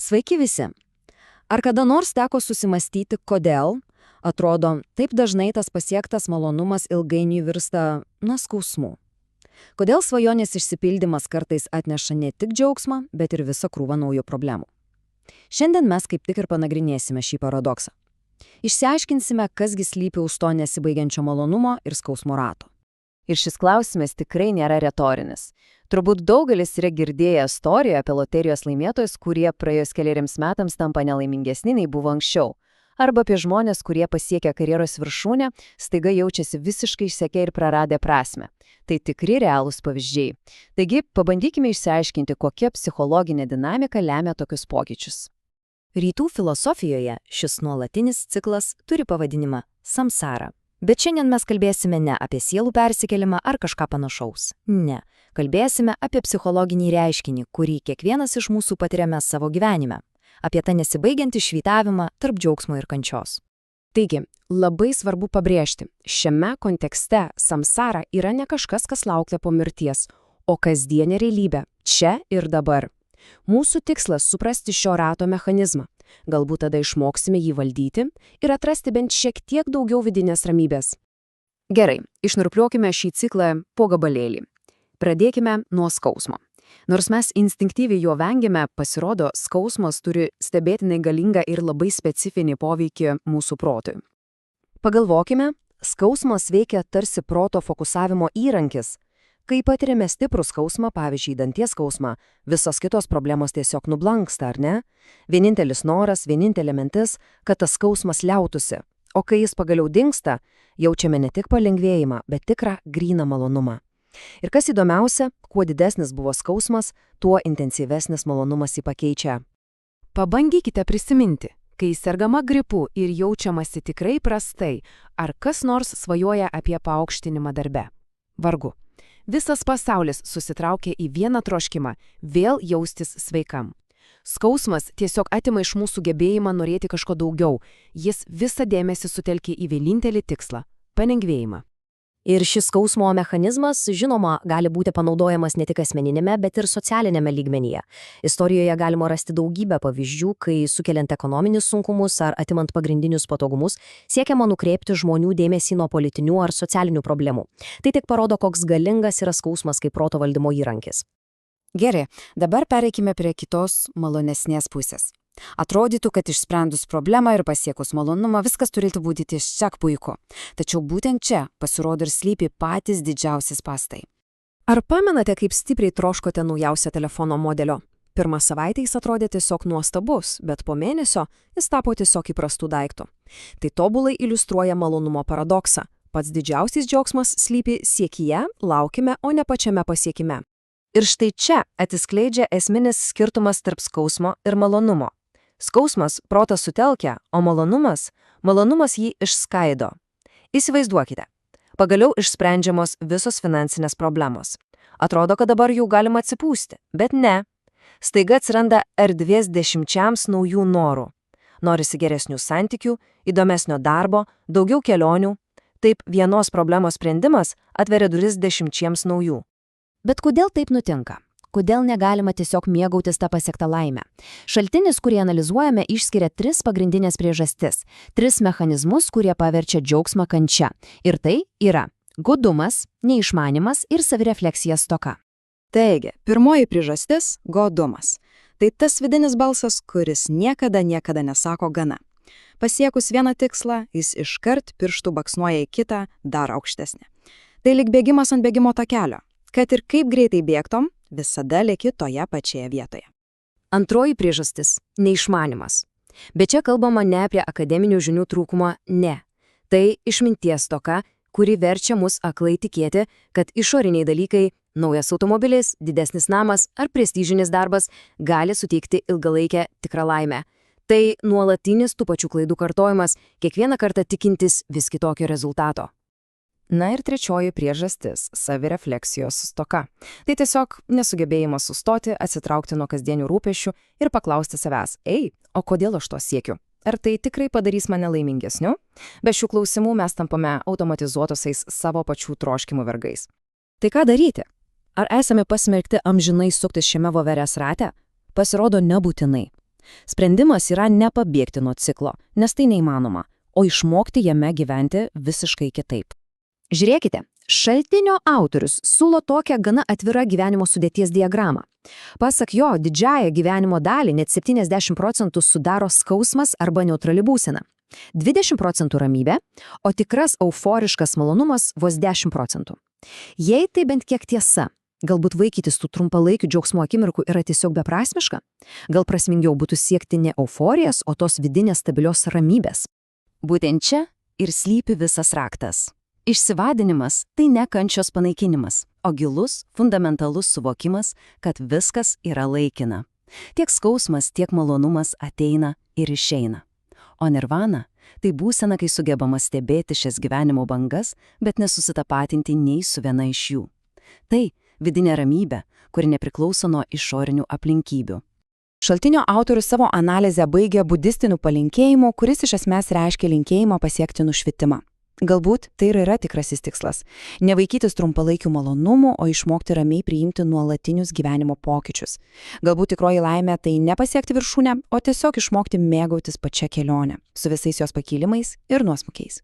Sveiki visi. Ar kada nors teko susimastyti, kodėl, atrodo, taip dažnai tas pasiektas malonumas ilgainiui virsta, skausmu? Kodėl svajonės išsipildymas kartais atneša ne tik džiaugsmą, bet ir visą krūvą naujų problemų? Šiandien mes kaip tik ir panagrinėsime šį paradoksą. Išsiaiškinsime, kasgi slypi už to nesibaigiančio malonumo ir skausmo rato. Ir šis klausimas tikrai nėra retorinis. Turbūt daugelis yra girdėję istoriją apie loterijos laimėtojus, kurie praėjus keleriems metams tampa nelaimingesni nei buvo anksčiau. Arba apie žmonės, kurie pasiekia karjeros viršūnę, staiga jaučiasi visiškai išsekę ir praradę prasmę. Tai tikri realūs pavyzdžiai. Taigi, pabandykime išsiaiškinti, kokia psichologinė dinamika lemia tokius pokyčius. Rytų filosofijoje šis nuolatinis ciklas turi pavadinimą samsara. Bet šiandien mes kalbėsime ne apie sielų persikelimą ar kažką panašaus. Ne. Kalbėsime apie psichologinį reiškinį, kurį kiekvienas iš mūsų patiriame savo gyvenime. Apie tą nesibaigiantį švytavimą tarp džiaugsmo ir kančios. Taigi, labai svarbu pabrėžti, šiame kontekste samsara yra ne kažkas, kas laukia po mirties, o kasdienė realybė, čia ir dabar. Mūsų tikslas suprasti šio rato mechanizmą. Galbūt tada išmoksime jį valdyti ir atrasti bent šiek tiek daugiau vidinės ramybės. Gerai, išnurpliuokime šį ciklą po gabalėlį. Pradėkime nuo skausmo. Nors mes instinktyviai jo vengiame, pasirodo, skausmas turi stebėtinai galingą ir labai specifinį poveikį mūsų protui. Pagalvokime, skausmas veikia tarsi proto fokusavimo įrankis. Kai patiriame stiprų skausmą, pavyzdžiui, danties skausmą, visos kitos problemos tiesiog nublanksta, ar ne? Vienintelis noras, vienintelė mintis, kad tas skausmas liautųsi. O kai jis pagaliau dingsta, jaučiame ne tik palengvėjimą, bet tikrą gryną malonumą. Ir kas įdomiausia, kuo didesnis buvo skausmas, tuo intensyvesnis malonumas jį pakeičia. Pabandykite prisiminti, kai sergama gripu ir jaučiamasi tikrai prastai, ar kas nors svajoja apie paaukštinimą darbe? Vargu. Visas pasaulis susitraukia į vieną troškimą – vėl jaustis sveikam. Skausmas tiesiog atima iš mūsų gebėjimą norėti kažko daugiau. Jis visą dėmesį sutelkia į vienintelį tikslą – palengvėjimą. Ir šis skausmo mechanizmas, žinoma, gali būti panaudojamas ne tik asmeninėme, bet ir socialinėme lygmenyje. Istorijoje galima rasti daugybę pavyzdžių, kai sukeliant ekonominius sunkumus ar atimant pagrindinius patogumus, siekiama nukreipti žmonių dėmesį nuo politinių ar socialinių problemų. Tai tik parodo, koks galingas yra skausmas kaip proto valdymo įrankis. Gerai, dabar pereikime prie kitos malonesnės pusės. Atrodytų, kad išsprendus problemą ir pasiekus malonumą viskas turėtų būti tiesiog puiku. Tačiau būtent čia pasirodo ir slypi patys didžiausi spąstai. Ar pamenate, kaip stipriai troškote naujausio telefono modelio? Pirmą savaitę jis atrodė tiesiog nuostabus, bet po mėnesio jis tapo tiesiog įprastų daiktų. Tai tobulai iliustruoja malonumo paradoksą. Pats didžiausias džiaugsmas slypi siekyje, laukime, o ne pačiame pasiekime. Ir štai čia atsiskleidžia esminis skirtumas tarp skausmo ir malonumo. Skausmas protą sutelkia, o malonumas jį išskaido. Įsivaizduokite, pagaliau išsprendžiamos visos finansinės problemos. Atrodo, kad dabar jau galima atsipūsti, bet ne. Staiga atsiranda erdvės 10 naujų norų. Norisi geresnių santykių, įdomesnio darbo, daugiau kelionių. Taip vienos problemos sprendimas atveria duris 10 naujų. Bet kodėl taip nutinka? Kodėl negalima tiesiog mėgautis tą pasiektą laimę? Šaltinis, kurį analizuojame, išskiria 3 pagrindinės priežastis, 3 mechanizmus, kurie paverčia džiaugsmą kančia. Ir tai yra godumas, neišmanimas ir savirefleksija stoka. Taigi, pirmoji priežastis – godumas. Tai tas vidinis balsas, kuris niekada nesako gana. Pasiekus vieną tikslą, jis iškart pirštų baksnuoja į kitą, dar aukštesnį. Tai lyg bėgimas ant bėgimo takelio. Kad ir kaip greitai bėgtom, visada lieki toje pačioje vietoje. Antroji priežastis – neišmanimas. Bet čia kalbama ne apie akademinių žinių trūkumą, ne. Tai išminties stoka, kuri verčia mus aklai tikėti, kad išoriniai dalykai – naujas automobilis, didesnis namas ar prestižinis darbas – gali suteikti ilgalaikę tikrą laimę. Tai nuolatinis tų pačių klaidų kartojimas, kiekvieną kartą tikintis vis kitokio rezultato. Na ir trečioji priežastis – savirefleksijos stoka. Tai tiesiog nesugebėjimas sustoti, atsitraukti nuo kasdienių rūpesčių ir paklausti savęs, o kodėl aš to siekiu? Ar tai tikrai padarys mane laimingesniu? Be šių klausimų mes tampame automatizuotosiais savo pačių troškimų vergais. Tai ką daryti? Ar esame pasmerkti amžinai suktis šiame voverės rate? Pasirodo nebūtinai. Sprendimas yra nepabėgti nuo ciklo, nes tai neįmanoma, o išmokti jame gyventi visiškai kitaip. Žiūrėkite, šaltinio autorius siūlo tokią gana atvirą gyvenimo sudėties diagramą. Pasak jo, didžiąją gyvenimo dalį, net 70% sudaro skausmas arba neutrali būsena. 20% ramybė, o tikras euforiškas malonumas vos 10%. Jei tai bent kiek tiesa, galbūt vaikytis tų trumpalaikių džiaugsmo akimirkų yra tiesiog beprasmiška? Gal prasmingiau būtų siekti ne euforijas, o tos vidinės stabilios ramybės? Būtent čia ir slypi visas raktas. Išsivadinimas – tai ne kančios panaikinimas, o gilus, fundamentalus suvokimas, kad viskas yra laikina. Tiek skausmas, tiek malonumas ateina ir išeina. O nirvana – tai būsena, kai sugebama stebėti šias gyvenimo bangas, bet nesusitapatinti nei su viena iš jų. Tai vidinė ramybė, kuri nepriklauso nuo išorinių aplinkybių. Šaltinio autorius savo analizę baigia budistiniu palinkėjimu, kuris iš esmės reiškia linkėjimą pasiekti nušvitimą. Galbūt tai ir yra tikrasis tikslas – ne vaikytis trumpalaikių malonumų, o išmokti ramiai priimti nuolatinius gyvenimo pokyčius. Galbūt tikroji laimė tai ne pasiekti viršūnę, o tiesiog išmokti mėgautis pačia kelionė, su visais jos pakilimais ir nuosmukiais.